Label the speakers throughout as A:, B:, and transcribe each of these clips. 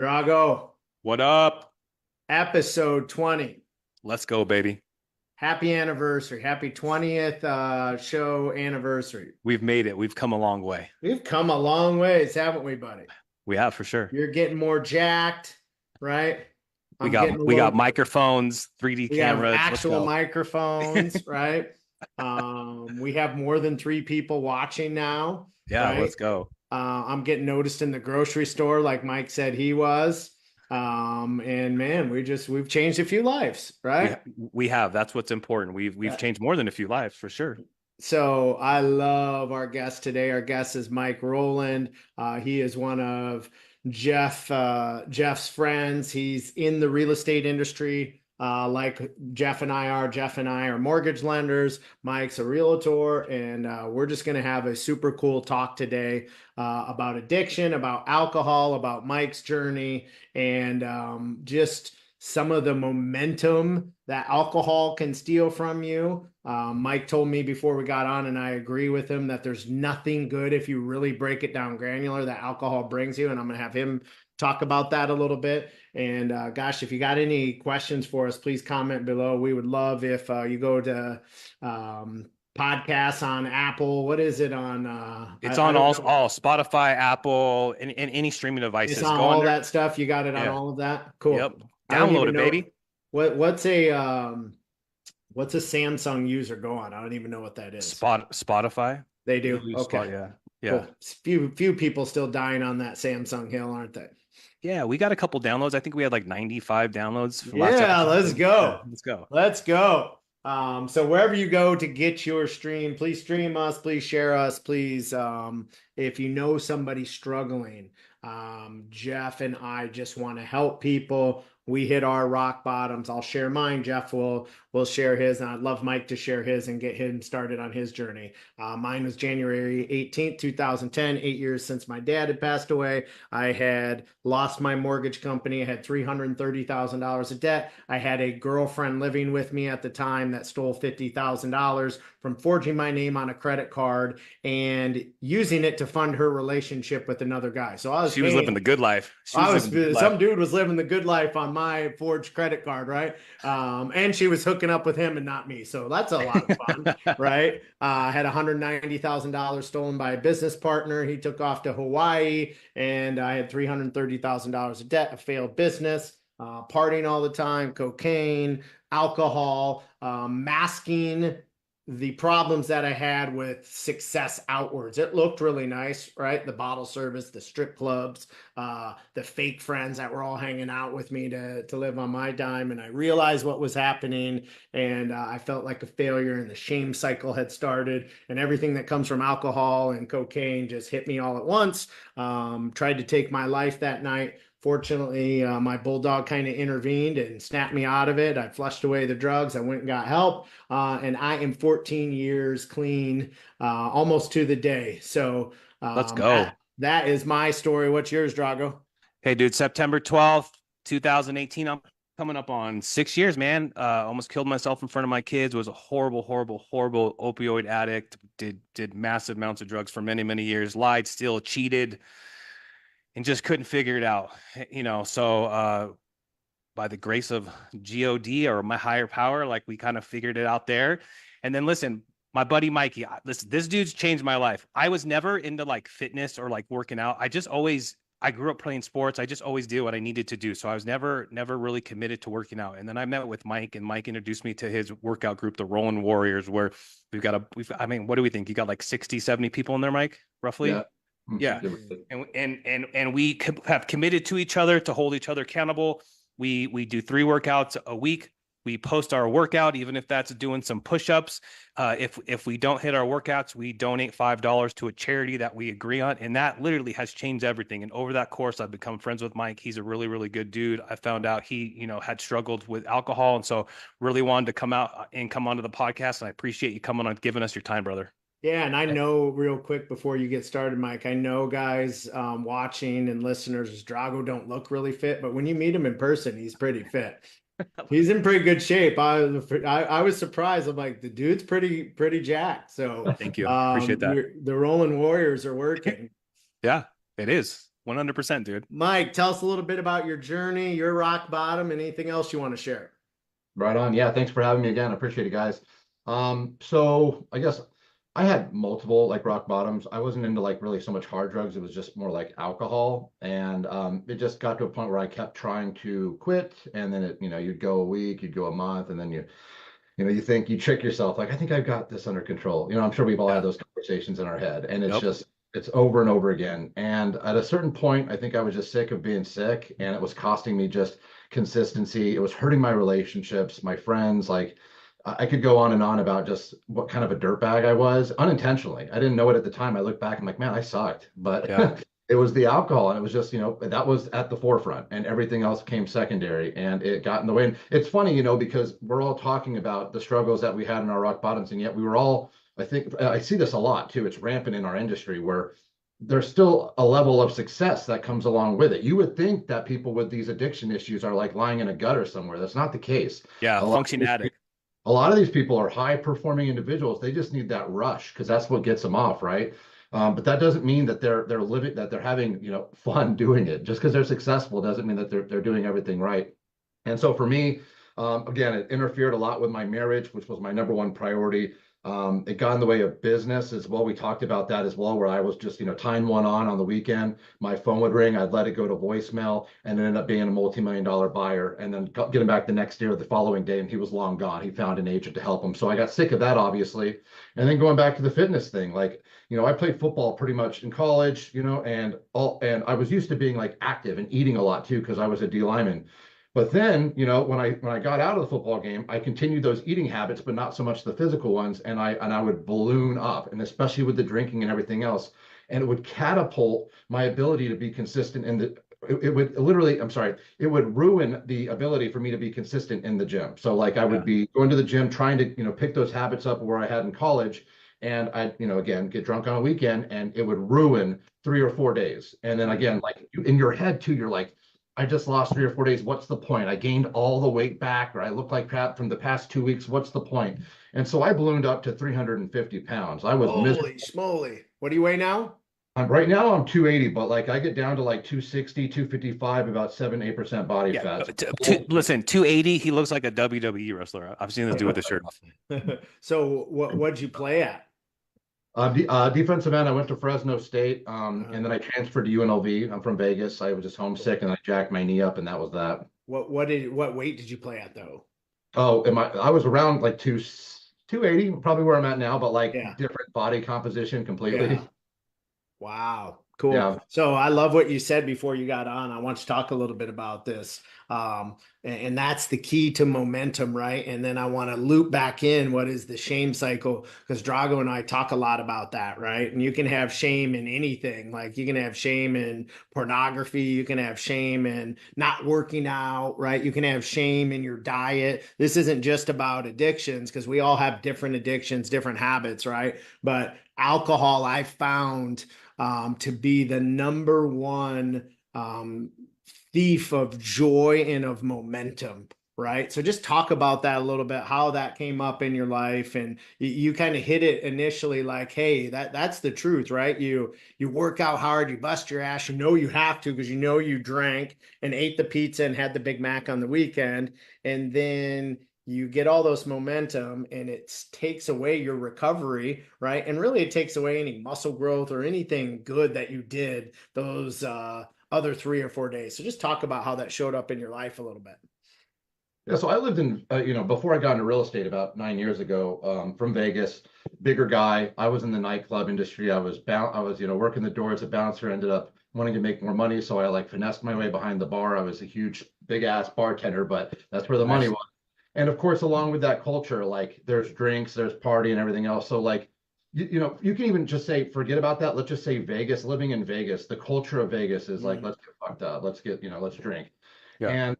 A: Drago,
B: What up?
A: episode 20.
B: Let's go, baby.
A: Happy anniversary. Happy 20th show anniversary.
B: We've made it. We've come a long way.
A: We've come a long ways, haven't we, buddy?
B: We have for sure.
A: You're getting more jacked, right?
B: We
A: I'm getting
B: got
A: a
B: we got
A: little,
B: microphones, 3D
A: we have
B: cameras. Let's
A: actual
B: go.
A: microphones, right? We have more than three people watching now,
B: Yeah,
A: right?
B: let's go.
A: I'm getting noticed in the grocery store, like Mike said he was. And man, we've changed a few lives,
B: We
A: right?
B: we have. That's what's important. We've
A: Uh,
B: changed more than a few lives for sure.
A: So I love our guest today. Our guest is Mike Roland. He is one of Jeff's friends. He's in the real estate industry, like Jeff and I are. Jeff and I are mortgage lenders. Mike's a realtor, and we're just going to have a super cool talk today about addiction, about alcohol, about Mike's journey, and just some of the momentum that alcohol can steal from you. Mike told me before we got on, and I agree with him, that there's nothing good if you really break it down granular that alcohol brings you. And I'm going to have him talk about that a little bit. And gosh, if you got any questions for us, please comment below. We would love if you go to podcasts on Apple. What is it on?
B: It's
A: I
B: on
A: don't know.
B: all Spotify, Apple, and any streaming
A: It's
B: devices.
A: on
B: Go
A: all
B: under.
A: that stuff. You got it on
B: Yeah.
A: all of that.
B: Yep.
A: Cool. I don't
B: Download
A: even
B: it,
A: know
B: baby.
A: what's a Samsung user go on. I don't even know what that is.
B: Spotify.
A: They
B: You'll
A: do.
B: use Spot.
A: Okay.
B: Yeah. Yeah.
A: Cool. Few people still dying on that Samsung hill, aren't they?
B: Yeah. We got a couple downloads. I think we had like 95 downloads from last
A: Yeah,
B: episode.
A: let's
B: Yeah.
A: go.
B: Let's go.
A: Let's go. So wherever you go to get your stream, please stream us, please share us, please. If you know somebody struggling, Jeff and I just want to help people. We hit our rock bottoms. I'll share mine. Jeff will share his, and I'd love Mike to share his and get him started on his journey. Mine was January 18th, 2010, 8 years since my dad had passed away. I had lost my mortgage company. I had $330,000 of debt. I had a girlfriend living with me at the time that stole $50,000 from forging my name on a credit card and using it to fund her relationship with another guy. So I was
B: She was living
A: paying.
B: the good life. She
A: I
B: was
A: was
B: living the good life.
A: some dude was living the good life on my forged credit card, right? And she was hooking up with him and not me. So that's a lot of fun, right? I had $190,000 stolen by a business partner. He took off to Hawaii, and I had $330,000 of debt, a failed business, partying all the time, cocaine, alcohol, masking the problems that I had with success outwards. It looked really nice, right? The bottle service, the strip clubs, the fake friends that were all hanging out with me to live on my dime. And I realized what was happening, and I felt like a failure, and the shame cycle had started, and everything that comes from alcohol and cocaine just hit me all at once. Tried to take my life that night. Fortunately, my bulldog kind of intervened and snapped me out of it. I flushed away the drugs. I went and got help, and I am 14 years clean, almost to the day. So
B: Let's
A: um,
B: go.
A: that, that is my story. What's yours, Drago?
B: Hey, dude, September 12th, 2018. I'm coming up on 6 years, man. Almost killed myself in front of my kids. Was a horrible, horrible, horrible opioid addict. Did massive amounts of drugs for many, many years. Lied, still cheated, and just couldn't figure it out. So by the grace of God or my higher power, like we kind of figured it out there. And then listen, my buddy Mikey, listen, this dude's changed my life. I was never into like fitness or like working out. I grew up playing sports. I just always did what I needed to do. So I was never really committed to working out. And then I met with Mike, and Mike introduced me to his workout group, the Roland Warriors, where I mean, what do we think? You got like 60, 70 people in there, Mike, roughly?
C: Yeah.
B: Yeah. And we have committed to each other to hold each other accountable. We do 3 workouts a week. We post our workout, even if that's doing some push-ups. If we don't hit our workouts, we donate $5 to a charity that we agree on, and that literally has changed everything. And over that course, I've become friends with Mike. He's a really, really good dude. I found out he, had struggled with alcohol, and so really wanted to come out and come onto the podcast. And I appreciate you coming on, giving us your time, brother.
A: Yeah, and I know real quick before you get started, Mike, I know guys watching and listeners, Drago don't look really fit, but when you meet him in person, he's pretty fit. He's in pretty good shape. I was surprised. I'm like, the dude's pretty jacked. So
B: Thank you. Appreciate that.
A: the Rolling Warriors are working.
B: Yeah, it is. 100%, dude.
A: Mike, tell us a little bit about your journey, your rock bottom, and anything else you want to share.
C: Right on. Yeah, thanks for having me again. I appreciate it, guys. So I guess I had multiple like rock bottoms. I wasn't into like really so much hard drugs. It was just more like alcohol. And it just got to a point where I kept trying to quit. And then you'd go a week, you'd go a month, and then you think you trick yourself, like, I think I've got this under control. I'm sure we've all had
B: Yeah.
C: those conversations in our head, and it's
B: Yep.
C: just, it's over and over again. And at a certain point, I think I was just sick of being sick, and it was costing me just consistency. It was hurting my relationships, my friends. Like, I could go on and on about just what kind of a dirtbag I was unintentionally. I didn't know it at the time. I look back, I'm like, man, I sucked.
B: Yeah.
C: But it was the alcohol, and it was just, that was at the forefront, and everything else came secondary, and it got in the way. And it's funny, because we're all talking about the struggles that we had in our rock bottoms, and yet we were all, I think, I see this a lot too. It's rampant in our industry where there's still a level of success that comes along with it. You would think that people with these addiction issues are like lying in a gutter somewhere. That's not the case.
B: Yeah.
C: A lot of
B: Function
C: these
B: addict.
C: a lot of these people are high performing individuals. They just need that rush because that's what gets them off, right? But that doesn't mean that they're living, that they're having fun doing it. Just because they're successful doesn't mean that they're doing everything right. And so for me, again, it interfered a lot with my marriage, which was my number one priority. It got in the way of business as well. We talked about that as well, where I was just, tying one on the weekend. My phone would ring, I'd let it go to voicemail, and it ended up being a multi-million-dollar buyer. And then get him back the next day or the following day, and he was long gone. He found an agent to help him. So I got sick of that, obviously. And then going back to the fitness thing, like, I played football pretty much in college, and I was used to being like active and eating a lot too, because I was a D lineman. But then, when I got out of the football game, I continued those eating habits, but not so much the physical ones. And I would balloon up, and especially with the drinking and everything else. And it would catapult my ability to be consistent in the it would literally, I'm sorry, it would ruin the ability for me to be consistent in the gym. So like I would
B: Yeah.
C: be going to the gym, trying to, pick those habits up where I had in college. And I, again, get drunk on a weekend, and it would ruin 3 or 4 days. And then again, like in your head too, you're like, I just lost 3 or 4 days. What's the point? I gained all the weight back, or I look like crap from the past 2 weeks. What's the point? And so I ballooned up to 350 pounds. I was miserable.
A: Holy schmoly. What do you weigh now?
C: Right now I'm 280, but like I get down to like 260, 255, about 7, 8% body
B: Yeah.
C: fat.
B: Listen, 280. He looks like a WWE wrestler. I've seen this dude with the shirt off.
A: So what'd you play at?
C: Defensive end, I went to Fresno State,
A: Uh,
C: and then I transferred to UNLV. I'm from Vegas. I was just homesick, and I jacked my knee up, and that was that.
A: what weight did you play at though?
C: Oh, I was around like 280, probably where I'm at now, but like
A: Yeah.
C: different body composition completely.
A: Yeah. Wow. Cool.
C: Yeah.
A: So I love what you said before you got on. I want to talk a little bit about this. And that's the key to momentum, right? And then I want to loop back in what is the shame cycle, because Drago and I talk a lot about that, right? And you can have shame in anything. Like you can have shame in pornography, you can have shame in not working out, right? You can have shame in your diet. This isn't just about addictions, because we all have different addictions, different habits, right? But alcohol, I found to be the number one thief of joy and of momentum, right? So just talk about that a little bit, how that came up in your life. And you kind of hit it initially like, hey, that's the truth, right? You work out hard, you bust your ass, you have to, because you drank and ate the pizza and had the Big Mac on the weekend. And then you get all those momentum, and it takes away your recovery, right? And really it takes away any muscle growth or anything good that you did those other 3 or 4 days. So just talk about how that showed up in your life a little bit.
C: Yeah, so I lived in, before I got into real estate about 9 years ago, from Vegas, bigger guy. I was in the nightclub industry. I was, working the door as a bouncer, ended up wanting to make more money. So I like finessed my way behind the bar. I was a huge, big ass bartender, but that's where the money
B: Nice.
C: was. And of course, along with that culture, like there's drinks, there's party and everything else. So like, you can even just say, forget about that. Let's just say Vegas, living in Vegas, the culture of Vegas is like, let's get fucked up. Let's get, let's drink.
B: Yeah.
C: And,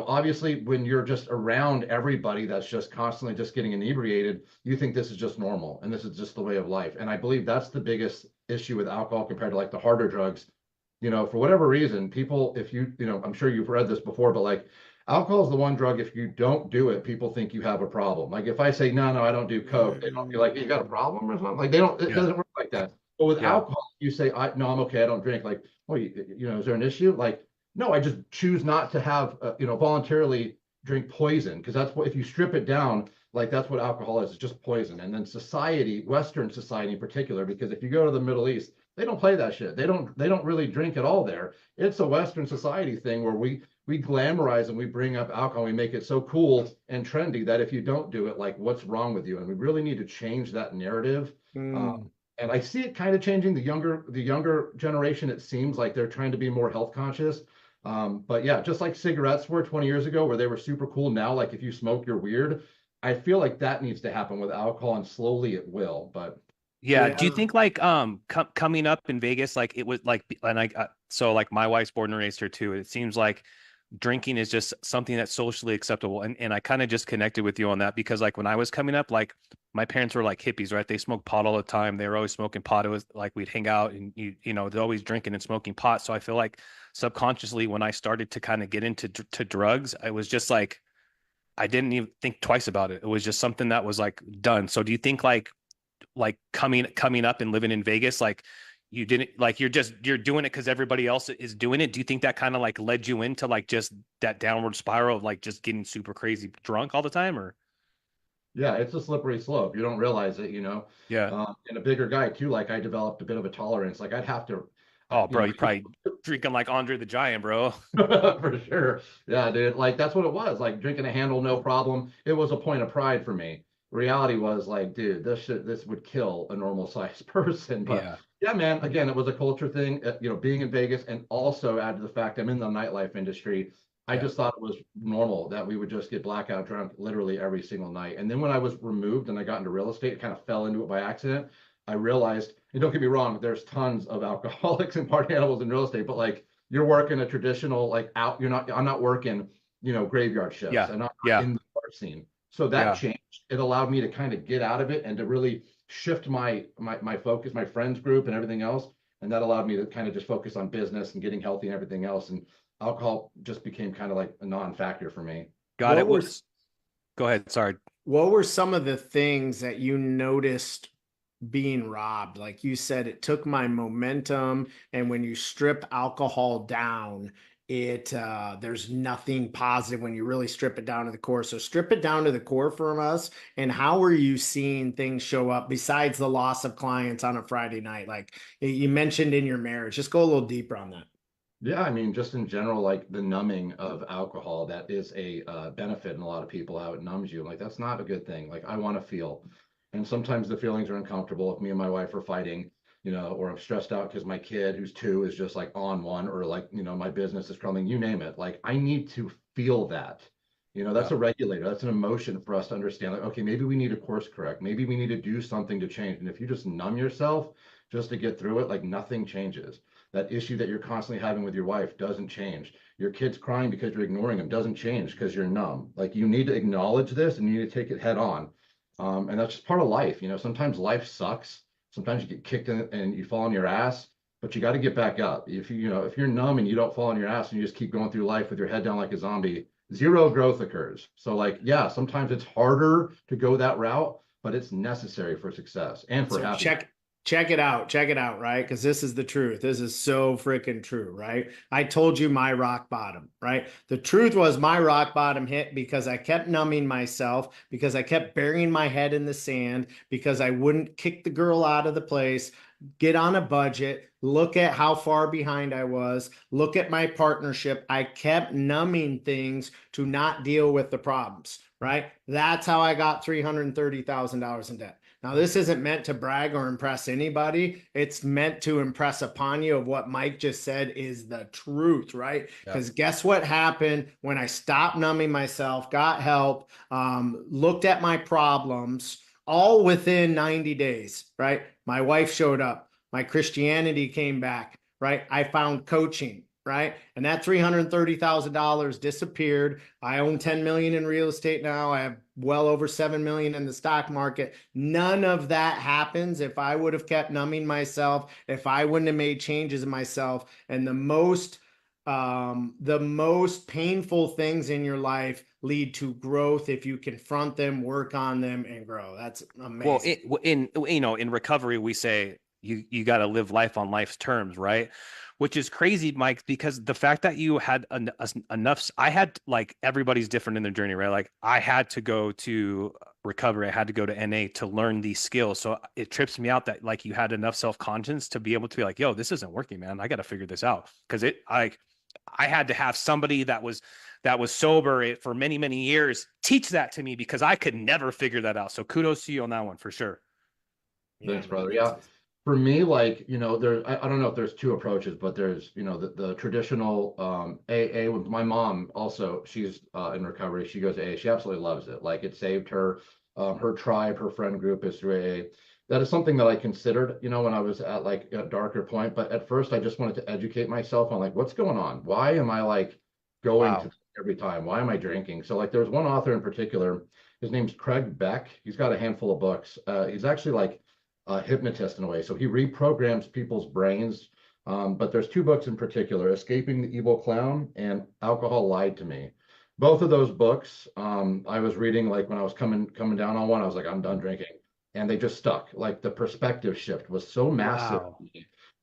C: obviously when you're just around everybody that's just constantly just getting inebriated, you think this is just normal and this is just the way of life. And I believe that's the biggest issue with alcohol compared to like the harder drugs. For whatever reason, people, if I'm sure you've read this before, but like alcohol is the one drug, if you don't do it, people think you have a problem. Like if I say, no, I don't do coke, they don't feel like you got a problem or something. Like they don't, it
B: Yeah.
C: doesn't work like that. But with
B: Yeah.
C: alcohol, you say, no, I'm okay. I don't drink. Like, oh, is there an issue? Like, no, I just choose not to have, voluntarily drink poison. Cause that's what, if you strip it down, like that's what alcohol is. It's just poison. And then society, Western society in particular, because if you go to the Middle East, they don't play that shit. They don't really drink at all there. It's a Western society thing where we glamorize and we bring up alcohol. We make it so cool and trendy that if you don't do it, like what's wrong with you? And we really need to change that narrative.
A: Mm.
C: And I see it kind of changing. The younger generation, it seems like they're trying to be more health conscious. But yeah, just like cigarettes were 20 years ago, where they were super cool. Now, like if you smoke, you're weird. I feel like that needs to happen with alcohol, and slowly it will. But
B: Yeah. Do you
A: Yeah.
B: think like coming up in Vegas, like it was like, and so like my wife's born and raised here too. It seems like drinking is just something that's socially acceptable. And I kind of just connected with you on that because like when I was coming up, like my parents were like hippies, right? They smoked pot all the time. They were always smoking pot. It was like we'd hang out and they're always drinking and smoking pot. So I feel like subconsciously when I started to kind of get into to drugs, I was just like I didn't even think twice about it. It was just something that was like done. So do you think like coming up and living in Vegas, like you didn't like you're doing it because everybody else is doing it? Do you think that kind of like led you into like just that downward spiral of like just getting super crazy drunk all the time or
C: yeah, it's a slippery slope. You don't realize it.
B: yeah.
C: And a bigger guy too, like I developed a bit of a tolerance. Like I'd have to,
B: Oh
C: you
B: bro,
C: know,
B: you probably drinking like Andre the Giant, bro.
C: for sure. Yeah, dude. Like that's what it was. Like drinking a handle, no problem. It was a point of pride for me. Reality was like, dude, this would kill a normal sized person. But
B: Yeah.
C: yeah, man. Again, it was a culture thing. Being in Vegas, and also add to the fact I'm in the nightlife industry. I
B: Yeah.
C: just thought it was normal that we would just get blackout drunk literally every single night. And then when I was removed and I got into real estate, it kind of fell into it by accident. I realized, and don't get me wrong, there's tons of alcoholics and party animals in real estate, but like you're working a traditional like out I'm not working graveyard shifts,
B: Yeah.
C: and I'm not
B: Yeah.
C: in the art scene. So that
B: Yeah.
C: changed. It allowed me to kind of get out of it and to really shift my focus, my friends group and everything else, and that allowed me to kind of just focus on business and getting healthy and everything else, and alcohol just became kind of like a non-factor for me.
B: Got
A: What
B: it.
A: were
B: Go ahead. Sorry.
A: what were some of the things that you noticed being robbed? Like you said, it took my momentum, and when you strip alcohol down, it there's nothing positive when you really strip it down to the core. So strip it down to the core for us. And how are you seeing things show up besides the loss of clients on a Friday night? Like you mentioned in your marriage, just go a little deeper on that.
C: Yeah, I mean, just in general, like the numbing of alcohol, that is a benefit in a lot of people, how it numbs you. Like, that's not a good thing. Like, I want to feel. And sometimes the feelings are uncomfortable. If me and my wife are fighting, or I'm stressed out because my kid, who's 2, is just like on one, or like, my business is crumbling, you name it. Like, I need to feel that.
B: Yeah.
C: That's a regulator. That's an emotion for us to understand. Like, okay, maybe we need to course correct. Maybe we need to do something to change. And if you just numb yourself just to get through it, like nothing changes. That issue that you're constantly having with your wife doesn't change. Your kid's crying because you're ignoring them doesn't change because you're numb. Like you need to acknowledge this and you need to take it head on. And that's just part of life. Sometimes life sucks. Sometimes you get kicked in and you fall on your ass, but you got to get back up. If you're numb and you don't fall on your ass and you just keep going through life with your head down like a zombie, zero growth occurs. So like, yeah, sometimes it's harder to go that route, but it's necessary for success and for
A: So
C: happiness.
A: check it out, right? Because this is the truth. This is so freaking true, right? I told you my rock bottom, right? The truth was my rock bottom hit because I kept numbing myself, because I kept burying my head in the sand, because I wouldn't kick the girl out of the place, get on a budget, look at how far behind I was, look at my partnership. I kept numbing things to not deal with the problems, right? That's how I got $330,000 in debt. Now, this isn't meant to brag or impress anybody. It's meant to impress upon you of what Mike just said is the truth, right?
B: Yeah.
A: Because guess what happened when I stopped numbing myself, got help, looked at my problems, all within 90 days, right? My wife showed up. My Christianity came back, right? I found coaching, right? And that $330,000 disappeared. I own 10 million in real estate now. I have well over 7 million in the stock market. None of that happens if I would have kept numbing myself, if I wouldn't have made changes in myself. And the most painful things in your life lead to growth if you confront them, work on them, and grow. That's
B: Well,
A: amazing.
B: in recovery, we say you got to live life on life's terms, right? Which is crazy, Mike, because the fact that you had enough, I had, like, everybody's different in their journey, right? Like, I had to go to recovery, I had to go to NA to learn these skills. So it trips me out that, like, you had enough self-conscience to be able to be like, yo, this isn't working, man. I got to figure this out. Cause I had to have somebody that was sober for many, many years teach that to me, because I could never figure that out. So kudos to you on that one for sure.
C: Thanks, brother. Yeah. For me, like, I don't know if there's two approaches, but there's, the traditional AA. With my mom also, she's in recovery. She goes to AA. She absolutely loves it. Like, it saved her. Her tribe, her friend group is through AA. That is something that I considered, when I was at, like, a darker point. But at first, I just wanted to educate myself on, like, what's going on? Why am I, like, going to every time? Why am I drinking? So, like, there's one author in particular. His name's Craig Beck. He's got a handful of books. He's actually like a hypnotist in a way. So he reprograms people's brains. But there's two books in particular: Escaping the Evil Clown and Alcohol Lied to Me. Both of those books, I was reading, like, when I was coming down on one. I was like, I'm done drinking, and they just stuck. Like, the perspective shift was so massive.
B: Wow.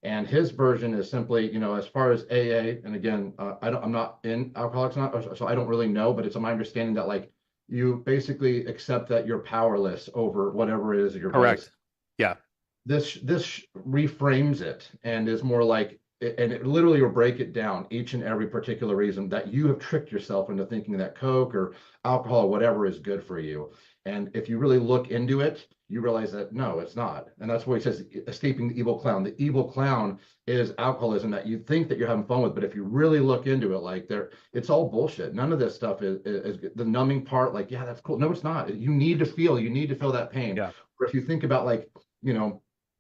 C: And his version is simply, as far as AA, and again, I'm not in Alcoholics Anonymous, so I don't really know, but it's my understanding that, like, you basically accept that you're powerless over whatever it is that you're.
B: Correct. Yeah.
C: This reframes it and is more like, and it literally will break it down, each and every particular reason that you have tricked yourself into thinking that Coke or alcohol or whatever is good for you. And if you really look into it, you realize that no, it's not. And that's why he says escaping the evil clown. The evil clown is alcoholism that you think that you're having fun with, but if you really look into it, like, it's all bullshit. None of this stuff is the numbing part. Like, yeah, that's cool. No, it's not. You need to feel that pain.
B: Yeah.
C: Or if you think about, like,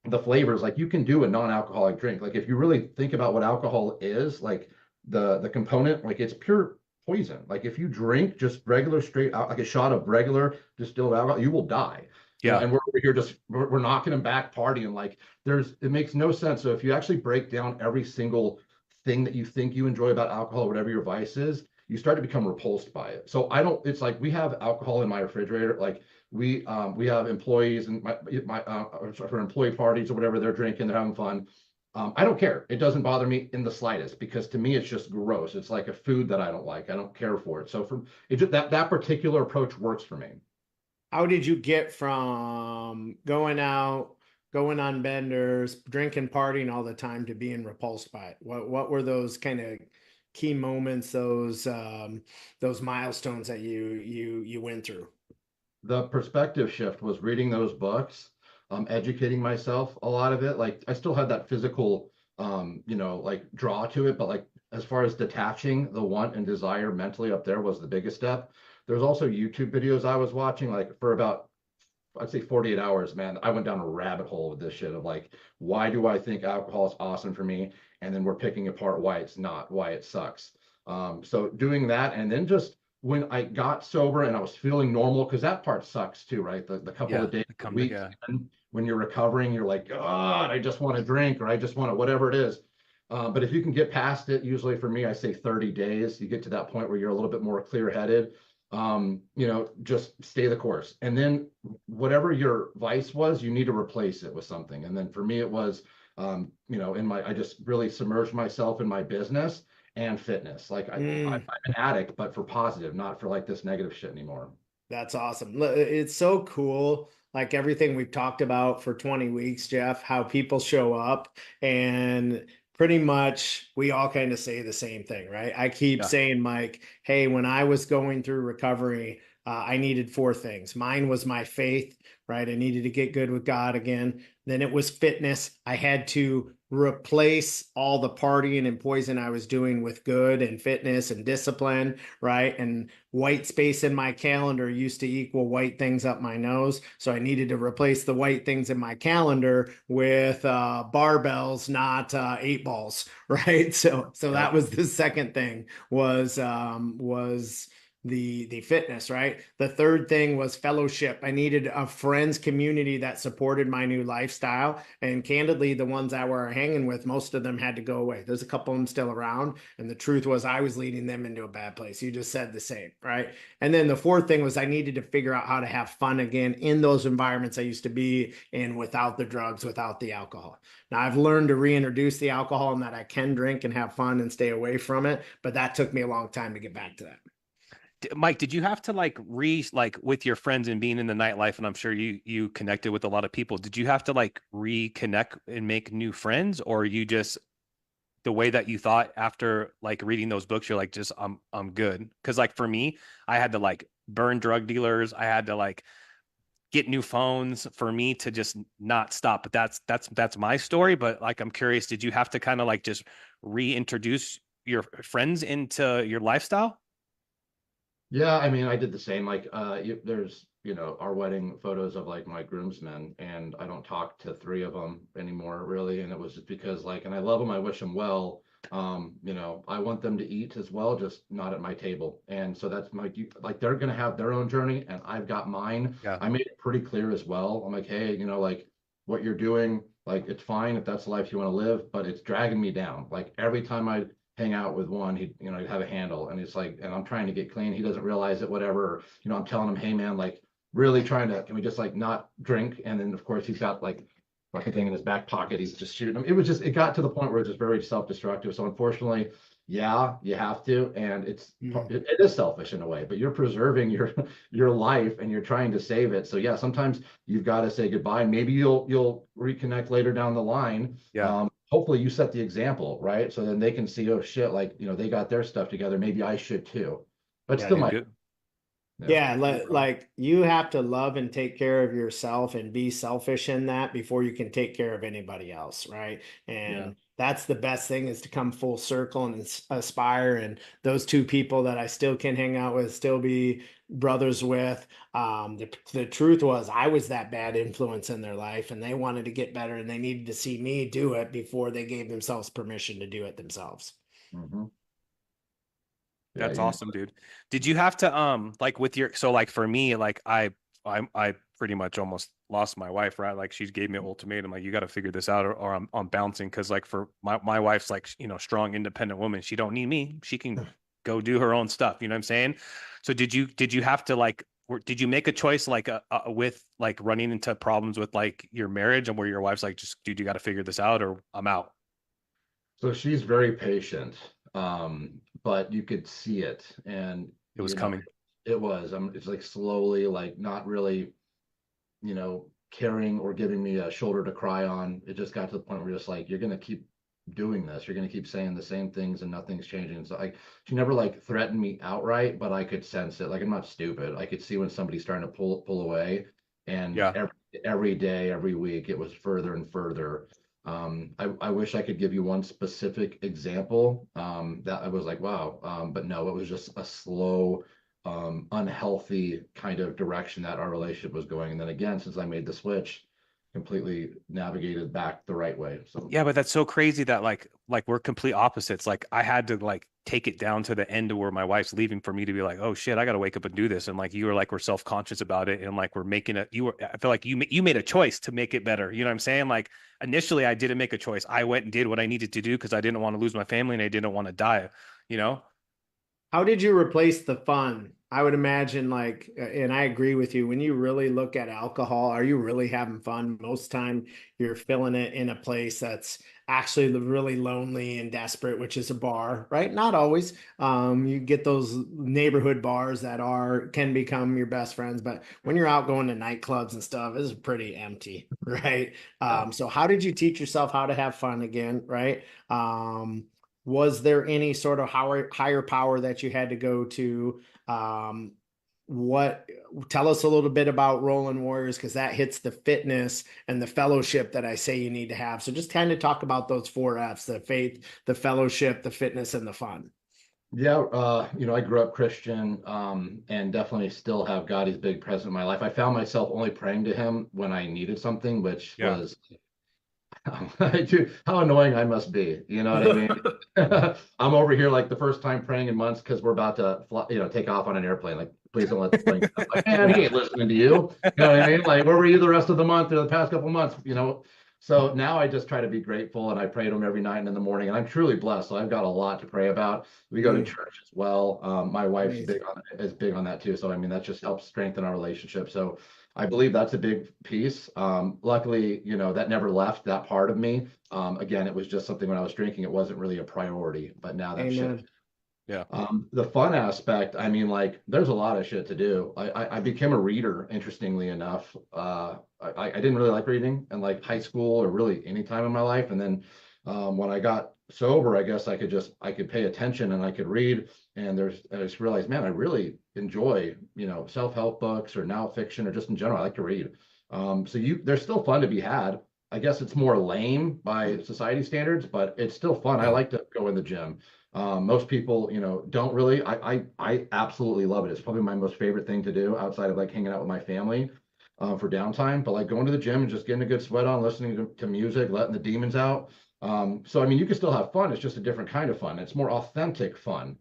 C: the flavors, like, you can do a non-alcoholic drink. Like, if you really think about what alcohol is, like, the component, like, it's pure poison. Like, if you drink just regular straight out, like a shot of regular distilled alcohol, you will die.
B: Yeah.
C: And we're over here we're knocking them back, partying. Like, it makes no sense. So if you actually break down every single thing that you think you enjoy about alcohol, whatever your vice is, you start to become repulsed by it. So it's like, we have alcohol in my refrigerator. Like, we have employees and for employee parties or whatever, they're drinking, they're having fun. I don't care. It doesn't bother me in the slightest, because to me, it's just gross. It's like a food that I don't like. I don't care for it. So that particular approach works for me.
A: How did you get from going out, going on benders, drinking, partying all the time, to being repulsed by it? What were those kind of key moments, those milestones that you went through?
C: The perspective shift was reading those books, educating myself. A lot of it, like, I still had that physical, like, draw to it, but, like, as far as detaching the want and desire mentally up there was the biggest step. There's also YouTube videos I was watching, like, for about, I'd say, 48 hours, man. I went down a rabbit hole with this shit of, like, why do I think alcohol is awesome for me? And then we're picking apart why it's not, why it sucks. So doing that, and then just when I got sober and I was feeling normal, because that part sucks too, right? The couple of days, weeks, when you're recovering, you're like, God, I just want to drink, or I just want to, whatever it is. But if you can get past it, usually for me, I say 30 days, you get to that point where you're a little bit more clear-headed. Just stay the course. And then whatever your vice was, you need to replace it with something. And then for me, it was, I just really submerged myself in my business and fitness. Like, I'm an addict, but for positive, not for, like, this negative shit anymore.
A: That's awesome. It's so cool. Like, everything we've talked about for 20 weeks, Jeff, how people show up, and pretty much we all kind of say the same thing, right? I keep saying, Mike, hey, when I was going through recovery, I needed 4 things. Mine was my faith, right? I needed to get good with God again. Then it was fitness. I had to replace all the partying and poison I was doing with good and fitness and discipline, right? And white space in my calendar used to equal white things up my nose. So I needed to replace the white things in my calendar with barbells, not 8 balls, right? So that was the second thing, was the fitness, right? The third thing was fellowship. I needed a friends community that supported my new lifestyle. And candidly, the ones I were hanging with, most of them had to go away. There's a couple of them still around. And the truth was I was leading them into a bad place. You just said the same, right? And then the fourth thing was I needed to figure out how to have fun again in those environments I used to be in without the drugs, without the alcohol. Now I've learned to reintroduce the alcohol and that I can drink and have fun and stay away from it, but that took me a long time to get back to that.
B: Mike, did you have to like like with your friends and being in the nightlife, and I'm sure you connected with a lot of people. Did you have to like reconnect and make new friends, or you just the way that you thought after like reading those books, you're like, just I'm good? Because like for me, I had to like burn drug dealers. I had to like get new phones for me to just not stop. But that's my story. But like I'm curious, did you have to kind of like just reintroduce your friends into your lifestyle?
C: Yeah, I mean, I did the same. Like, there's, our wedding photos of like my groomsmen, and I don't talk to three of them anymore, really. And it was just because, like, and I love them, I wish them well. I want them to eat as well, just not at my table. And so that's like they're gonna have their own journey, and I've got mine.
B: Yeah.
C: I made it pretty clear as well. I'm like, hey, like what you're doing, like it's fine if that's the life you want to live, but it's dragging me down. Like every time I hang out with one, he'd have a handle, and it's like, and I'm trying to get clean. He doesn't realize it, whatever. I'm telling him, hey man, like really trying to, can we just like not drink? And then of course he's got like a thing in his back pocket. He's just shooting him. It got to the point where it's just very self-destructive. So unfortunately, yeah, you have to, and it is selfish in a way, but you're preserving your life and you're trying to save it. So yeah, sometimes you've got to say goodbye. Maybe you'll reconnect later down the line.
B: Yeah.
C: Hopefully you set the example, right? So then they can see, oh shit, like, they got their stuff together. Maybe I should too. But
A: Yeah,
C: still
B: Yeah.
C: my,
B: Good.
A: yeah, like you have to love and take care of yourself and be selfish in that before you can take care of anybody else, right?
B: Yeah.
A: And that's the best thing is to come full circle and aspire. And those two people that I still can hang out with, still be brothers with. The truth was I was that bad influence in their life and they wanted to get better and they needed to see me do it before they gave themselves permission to do it themselves.
C: Mhm. Yeah,
B: That's awesome, dude. Did you have to like with your so like for me, like I pretty much almost lost my wife, right? Like she gave me an ultimatum, like you got to figure this out or I'm bouncing. Cause like for my wife's like, strong, independent woman. She don't need me. She can go do her own stuff. You know what I'm saying? So did you have to like did you make a choice like with like running into problems with like your marriage and where your wife's like, just dude, you got to figure this out or I'm out?
C: so she's very patient, but you could see it, and
B: It was coming.
C: it was. It's like slowly, like not really, caring or giving me a shoulder to cry on. It just got to the point where just like you're gonna keep doing this, you're gonna keep saying the same things, and nothing's changing. So she never like threatened me outright, but I could sense it. Like I'm not stupid. I could see when somebody's starting to pull away, and
B: Yeah.
C: every day, every week, it was further and further. I wish I could give you one specific example that I was like, wow. But no, it was just a slow, unhealthy kind of direction that our relationship was going. And then again, since I made the switch, completely navigated back the right way. So
B: Yeah, but that's so crazy that like we're complete opposites. Like I had to like take it down to the end to where my wife's leaving for me to be like, oh shit, I got to wake up and do this. And like you were like we're self-conscious about it, and like we're making it. I feel like you made a choice to make it better. You know what I'm saying? Like initially, I didn't make a choice. I went and did what I needed to do because I didn't want to lose my family and I didn't want to die. You know?
A: How did you replace the fun? I would imagine like, and I agree with you, when you really look at alcohol, are you really having fun? Most time you're filling it in a place that's actually really lonely and desperate, which is a bar, right? Not always. You get those neighborhood bars that can become your best friends, but when you're out going to nightclubs and stuff, it's pretty empty, right?
C: yeah.
A: So how did you teach yourself how to have fun again, right? Was there any sort of higher power that you had to go to? What Tell us a little bit about Roland Warriors because that hits the fitness and the fellowship that I say you need to have. So just kind of talk about those four F's: the faith, the fellowship, the fitness, and the fun.
C: Yeah, I grew up Christian, and definitely still have God. He's big present in my life. I found myself only praying to him when I needed something, which
B: Yeah.
C: was How annoying I must be. You know what I mean? I'm over here like the first time praying in months because we're about to fly, take off on an airplane. Like, please don't let the plane. I'm like, man, he
B: Yeah.
C: ain't listening to you. You know what I mean? Like, where were you the rest of the month or the past couple of months? So now I just try to be grateful and I pray to him every night and in the morning. And I'm truly blessed. So I've got a lot to pray about. We go to church as well. My wife's
A: Amazing.
C: big on that too. So I mean, that just helps strengthen our relationship. So I believe that's a big piece. Luckily, that never left that part of me. Again, it was just something when I was drinking, it wasn't really a priority, but now that shifted.
A: Amen.
B: Yeah.
C: The fun aspect, I mean, like, there's a lot of shit to do. I became a reader, interestingly enough. I didn't really like reading in like high school or really any time in my life. And then when I got sober, I guess I could pay attention and I could read. And I just realized, man, I really enjoy, self-help books or now fiction or just in general. I like to read. There's still fun to be had. I guess it's more lame by society standards, but it's still fun. I
B: Yeah.
C: like to go in the gym. Most people, don't really. I absolutely love it. It's probably my most favorite thing to do outside of like hanging out with my family for downtime. But like going to the gym and just getting a good sweat on, listening to music, letting the demons out. So I mean, you can still have fun. It's just a different kind of fun. It's more authentic fun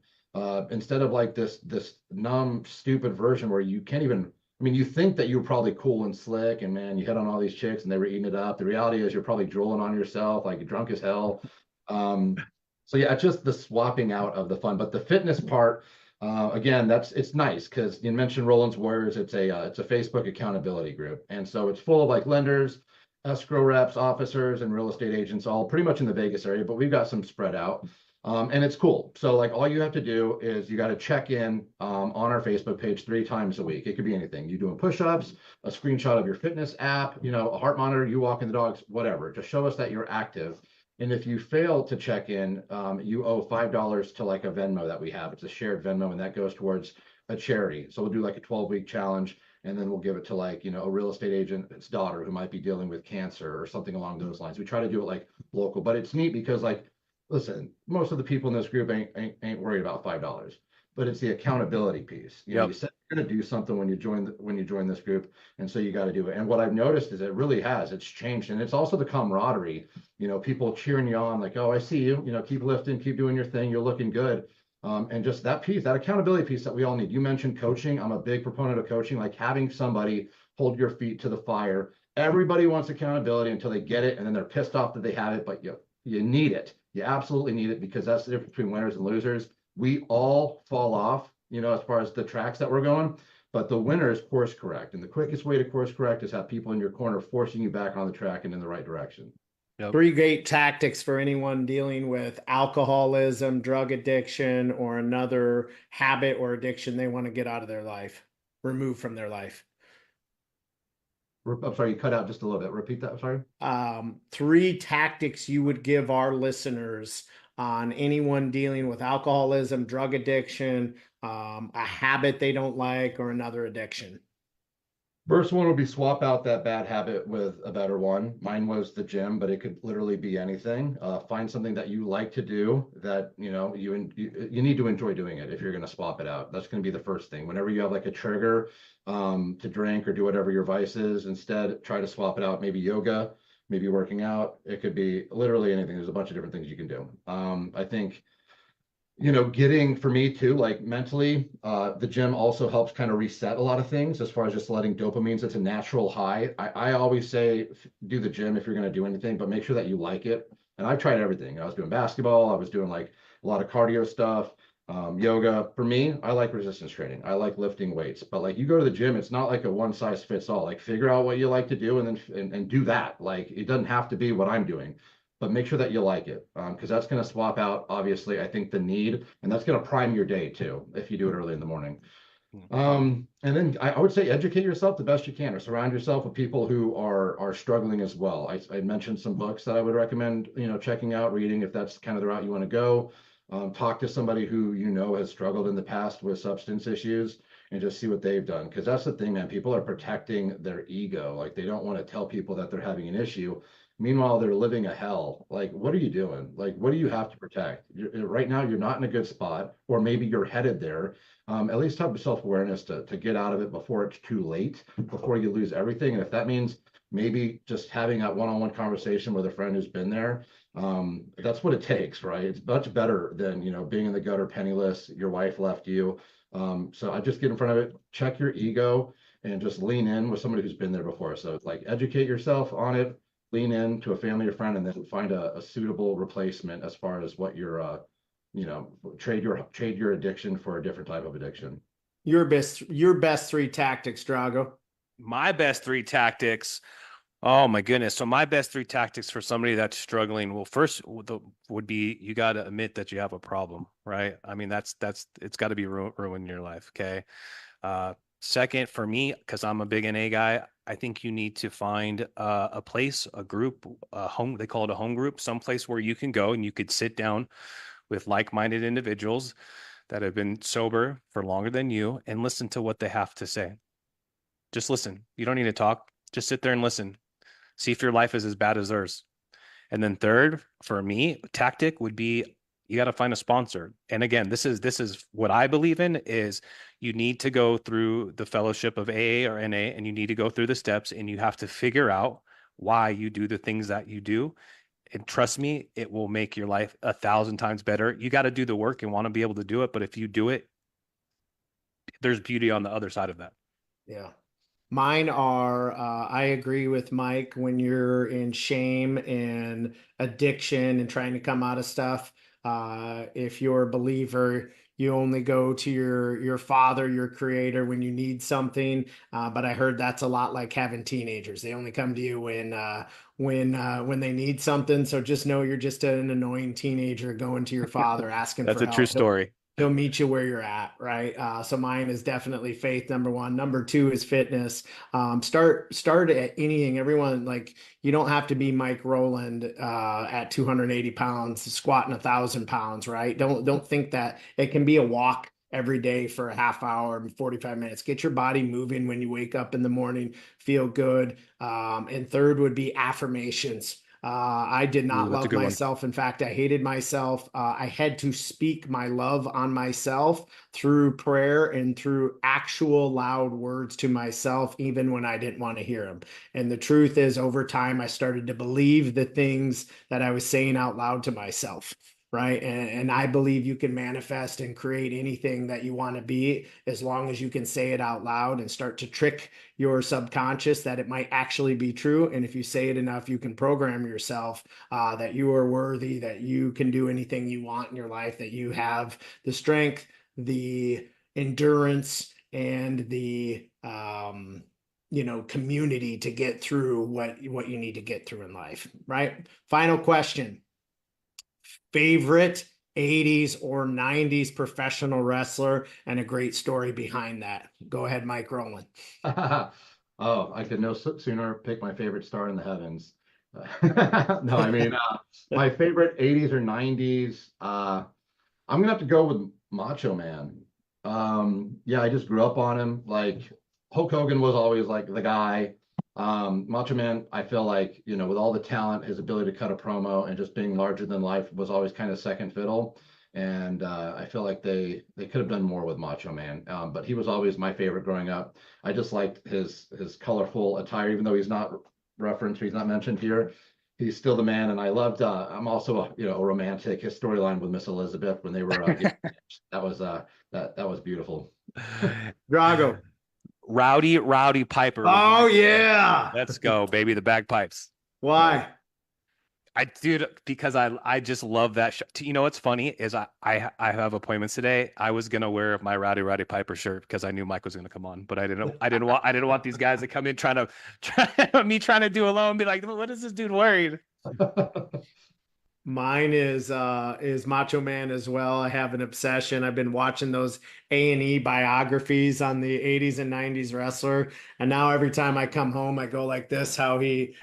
C: instead of like this numb, stupid version where you can't even. I mean, you think that you're probably cool and slick, and man, you hit on all these chicks and they were eating it up. The reality is you're probably drooling on yourself, like drunk as hell. So yeah, it's just the swapping out of the fun, but the fitness part, again, it's nice because you mentioned Roland's Warriors. It's a Facebook accountability group, and so it's full of like lenders, escrow reps, officers, and real estate agents, all pretty much in the Vegas area, but we've got some spread out. And it's cool. So like all you have to do is you got to check in on our Facebook page 3 times a week. It could be anything. You doing push-ups, a screenshot of your fitness app, a heart monitor, you walking the dogs, whatever. Just show us that you're active. And if you fail to check in, you owe $5 to like a Venmo that we have. It's a shared Venmo, and that goes towards a charity. So we'll do like a 12-week challenge, and then we'll give it to like, a real estate agent's daughter who might be dealing with cancer or something along those lines. We try to do it like local, but it's neat because like, listen, most of the people in this group ain't worried about $5, but it's the accountability piece. You
B: Yep.
C: said you're going to do something when you join this group, and so you got to do it. And what I've noticed is it's changed, and it's also the camaraderie. People cheering you on, like, oh, I see you, keep lifting, keep doing your thing, you're looking good. And just that piece, that accountability piece that we all need. You mentioned coaching. I'm a big proponent of coaching, like having somebody hold your feet to the fire. Everybody wants accountability until they get it, and then they're pissed off that they have it, but you need it. You absolutely need it because that's the difference between winners and losers. We all fall off, as far as the tracks that we're going, but the winners course correct. And the quickest way to course correct is have people in your corner forcing you back on the track and in the right direction.
B: Yep.
A: 3 great tactics for anyone dealing with alcoholism, drug addiction, or another habit or addiction they want to get out of their life, remove from their life.
C: I'm sorry, you cut out just a little bit. Repeat that. I'm sorry.
A: 3 tactics you would give our listeners on anyone dealing with alcoholism, drug addiction, a habit they don't like, or another addiction.
C: First one would be swap out that bad habit with a better one. Mine was the gym, but it could literally be anything. Find something that you like to do that, you need to enjoy doing it if you're going to swap it out. That's going to be the first thing. Whenever you have like a trigger to drink or do whatever your vice is, instead try to swap it out. Maybe yoga, maybe working out. It could be literally anything. There's a bunch of different things you can do. I think getting for me too, like mentally, the gym also helps kind of reset a lot of things as far as just letting dopamines. It's a natural high. I always say do the gym if you're going to do anything, but make sure that you like it. And I've tried everything. I was doing basketball. I was doing like a lot of cardio stuff, yoga. For me, I like resistance training. I like lifting weights, but like you go to the gym, it's not like a one size fits all. Like figure out what you like to do and then and do that. Like it doesn't have to be what I'm doing, but make sure that you like it because that's going to swap out, obviously, I think the need, and that's going to prime your day too if you do it early in the morning. And then I would say educate yourself the best you can or surround yourself with people who are struggling as well. I mentioned some books that I would recommend, checking out, reading if that's kind of the route you want to go. Talk to somebody who has struggled in the past with substance issues and just see what they've done. Because that's the thing, man. People are protecting their ego. Like they don't want to tell people that they're having an issue. Meanwhile, they're living a hell. Like, what are you doing? Like, what do you have to protect? Right now, you're not in a good spot, or maybe you're headed there. At least have self-awareness to get out of it before it's too late, before you lose everything. And if that means maybe just having that one-on-one conversation with a friend who's been there. That's what it takes, right? It's much better than, being in the gutter penniless, your wife left you. So I just get in front of it, check your ego, and just lean in with somebody who's been there before. So it's like educate yourself on it, lean in to a family or friend, and then find a suitable replacement as far as what your trade your addiction for a different type of addiction.
A: Your best three tactics, Drago.
B: My best three tactics. Oh my goodness. So my best three tactics for somebody that's struggling. Well, first would be you got to admit that you have a problem, right? I mean, that's it's got to be ruining your life. Okay. Second, for me, because I'm a big NA guy, I think you need to find a place, a group, a home. They call it a home group, someplace where you can go and you could sit down with like-minded individuals that have been sober for longer than you and listen to what they have to say. Just listen. You don't need to talk. Just sit there and listen. See if your life is as bad as theirs. And then third, for me, tactic would be you got to find a sponsor. And again, this is what I believe in is you need to go through the fellowship of AA or NA, and you need to go through the steps, and you have to figure out why you do the things that you do. And trust me, it will make your life 1,000 times better. You got to do the work and want to be able to do it. But if you do it, there's beauty on the other side of that.
A: Yeah. Mine are, I agree with Mike when you're in shame and addiction and trying to come out of stuff. If you're a believer, you only go to your father, your creator, when you need something. But I heard that's a lot like having teenagers. They only come to you when they need something. So just know you're just an annoying teenager going to your father asking
B: That's
A: for
B: a true
A: help.
B: story.
A: He'll meet you where you're at, right? So mine is definitely faith, number one. Number two is fitness. Start at anything. Everyone, like, you don't have to be Mike Roland at 280 pounds, squatting 1,000 pounds, right? Don't think that. It can be a walk every day for a half hour, 45 minutes. Get your body moving when you wake up in the morning. Feel good. And third would be affirmations. I did
B: Ooh,
A: not
B: that's a
A: love
B: good one.
A: myself. In fact, I hated myself. I had to speak my love on myself through prayer and through actual loud words to myself, even when I didn't want to hear them. And the truth is, over time, I started to believe the things that I was saying out loud to myself. Right. And I believe you can manifest and create anything that you want to be as long as you can say it out loud and start to trick your subconscious that it might actually be true. And if you say it enough, you can program yourself that you are worthy, that you can do anything you want in your life, that you have the strength, the endurance, and the community to get through what you need to get through in life. Right. Final question. Favorite 80s or 90s professional wrestler and a great story behind that. Go ahead, Mike Rowland.
C: Oh, I could no sooner pick my favorite star in the heavens. No, I mean, my favorite 80s or 90s, I'm gonna have to go with Macho Man. Yeah, I just grew up on him. Like Hulk Hogan was always like the guy. Macho Man, I feel like, with all the talent, his ability to cut a promo and just being larger than life was always kind of second fiddle. And I feel like they could have done more with Macho Man. But he was always my favorite growing up. I just liked his colorful attire, even though he's not referenced, he's not mentioned here. He's still the man, and I loved. I'm also a romantic. His storyline with Miss Elizabeth when they were that was that was beautiful.
A: Drago.
B: Rowdy Piper.
A: Oh, yeah.
B: Let's go, baby. The bagpipes.
A: Why?
B: Dude, because I just love that show. You know what's funny is I have appointments today. I was gonna wear my Rowdy Piper shirt because I knew Mike was gonna come on, but I didn't want these guys to come in trying to do alone and be like, what is this dude wearing?
A: Mine is Macho Man as well. I have an obsession. I've been watching those A&E biographies on the 80s and 90s wrestler, and now every time I come home, I go like this: how he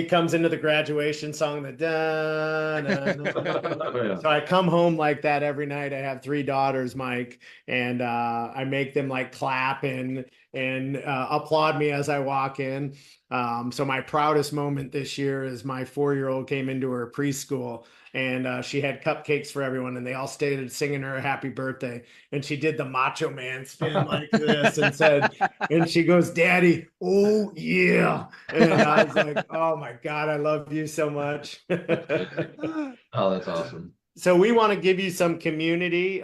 A: comes into the graduation song, the da, da, da.
C: Oh, yeah.
A: So I come home like that every night. I have three daughters, Mike, and I make them like clap and applaud me as I walk in. So my proudest moment this year is my 4-year-old came into her preschool and she had cupcakes for everyone, and they all stayed singing her a happy birthday. And she did the Macho Man spin like this and said, and she goes, "Daddy, oh yeah." And I was like, "Oh my God, I love you so much."
C: Oh, that's awesome.
A: So we want to give you some community.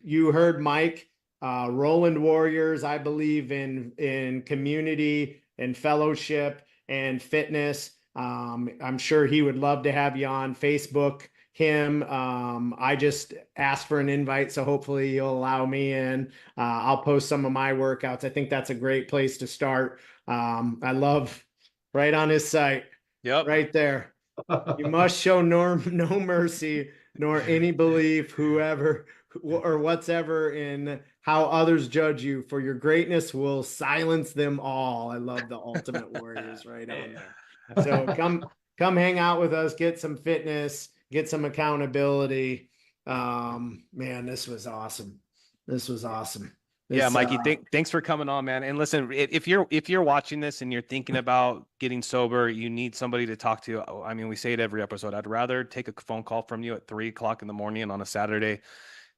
A: You heard Mike, Roland Warriors. I believe in community and fellowship and fitness. I'm sure he would love to have you on Facebook. Him. I just asked for an invite, so hopefully you'll allow me in. I'll post some of my workouts. I think that's a great place to start. I love right on his site,
B: Yep.
A: right there. You must show no mercy nor any belief, whoever or whatsoever, in how others judge you, for your greatness will silence them all. I love the Ultimate Warriors right on there. So come hang out with us, get some fitness, get some accountability. Man, this was awesome. This was awesome.
B: Yeah,
A: This,
B: Mikey, thanks for coming on, man. And listen, if you're watching this and you're thinking about getting sober, you need somebody to talk to. I mean, we say it every episode. I'd rather take a phone call from you at 3 o'clock in the morning on a Saturday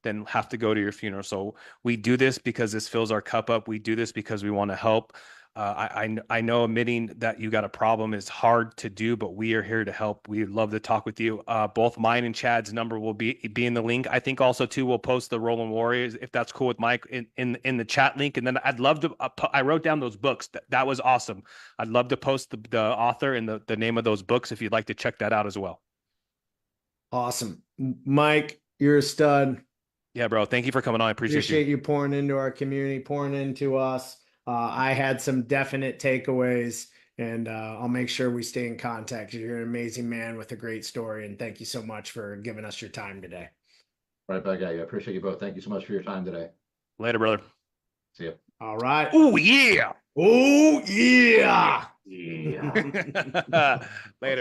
B: than have to go to your funeral. So we do this because this fills our cup up. We do this because we want to help. I know admitting that you got a problem is hard to do, but we are here to help. We'd love to talk with you. Both mine and Chad's number will be in the link. I think also too, we'll post the Roland Warriors, if that's cool with Mike, in the chat link. And then I'd love to, I wrote down those books. That was awesome. I'd love to post the author and the name of those books if you'd like to check that out as well.
A: awesome. Mike, you're a stud.
B: Yeah, bro. Thank you for coming on. I appreciate
A: you pouring into our community, pouring into us. I had some definite takeaways, and I'll make sure we stay in contact. You're an amazing man with a great story, and thank you so much for giving us your time today.
C: Right back at you. I appreciate you both. Thank you so much for your time today.
B: Later, brother.
C: See you.
A: All right.
B: Oh, yeah.
A: Oh, yeah.
B: Yeah. Later.